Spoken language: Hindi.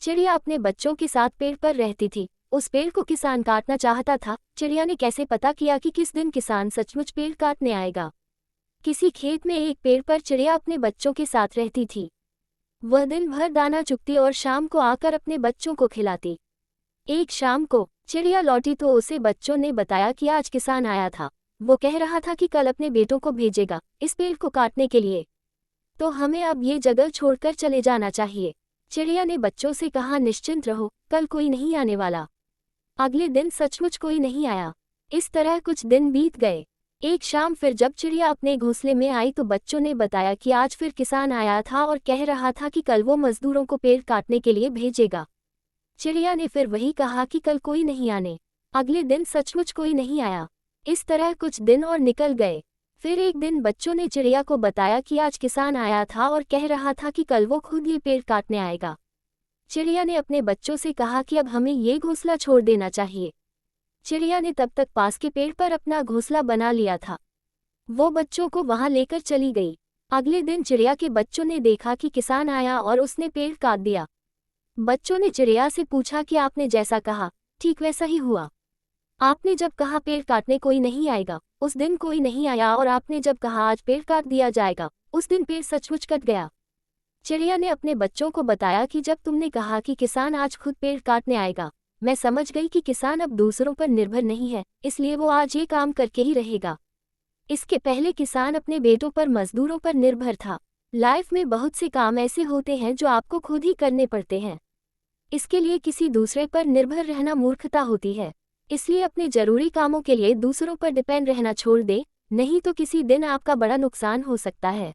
चिड़िया अपने बच्चों के साथ पेड़ पर रहती थी। उस पेड़ को किसान काटना चाहता था। चिड़िया ने कैसे पता किया कि किस दिन किसान सचमुच पेड़ काटने आएगा? किसी खेत में एक पेड़ पर चिड़िया अपने बच्चों के साथ रहती थी। वह दिन भर दाना चुगती और शाम को आकर अपने बच्चों को खिलाती। एक शाम को चिड़िया लौटी तो उसे बच्चों ने बताया कि आज किसान आया था। वो कह रहा था कि कल अपने बेटों को भेजेगा इस पेड़ को काटने के लिए, तो हमें अब ये जगह छोड़कर चले जाना चाहिए। चिड़िया ने बच्चों से कहा, निश्चिंत रहो, कल कोई नहीं आने वाला। अगले दिन सचमुच कोई नहीं आया। इस तरह कुछ दिन बीत गए। एक शाम फिर जब चिड़िया अपने घोंसले में आई तो बच्चों ने बताया कि आज फिर किसान आया था और कह रहा था कि कल वो मजदूरों को पेड़ काटने के लिए भेजेगा। चिड़िया ने फिर वही कहा कि कल कोई नहीं आने। अगले दिन सचमुच कोई नहीं आया। इस तरह कुछ दिन और निकल गए। फिर एक दिन बच्चों ने चिड़िया को बताया कि आज किसान आया था और कह रहा था कि कल वो खुद ये पेड़ काटने आएगा। चिड़िया ने अपने बच्चों से कहा कि अब हमें ये घोंसला छोड़ देना चाहिए। चिड़िया ने तब तक पास के पेड़ पर अपना घोंसला बना लिया था। वो बच्चों को वहां लेकर चली गई। अगले दिन चिड़िया के बच्चों ने देखा कि किसान आया और उसने पेड़ काट दिया। बच्चों ने चिड़िया से पूछा कि आपने जैसा कहा ठीक वैसा ही हुआ। आपने जब कहा पेड़ काटने कोई नहीं आएगा, उस दिन कोई नहीं आया, और आपने जब कहा आज पेड़ काट दिया जाएगा, उस दिन पेड़ सचमुच कट गया। चिड़िया ने अपने बच्चों को बताया कि जब तुमने कहा कि किसान आज खुद पेड़ काटने आएगा, मैं समझ गई कि किसान अब दूसरों पर निर्भर नहीं है, इसलिए वो आज ये काम करके ही रहेगा। इसके पहले किसान अपने बेटों पर, मजदूरों पर निर्भर था। लाइफ में बहुत से काम ऐसे होते हैं जो आपको खुद ही करने पड़ते हैं। इसके लिए किसी दूसरे पर निर्भर रहना मूर्खता होती है। इसलिए अपने जरूरी कामों के लिए दूसरों पर डिपेंड रहना छोड़ दे, नहीं तो किसी दिन आपका बड़ा नुकसान हो सकता है।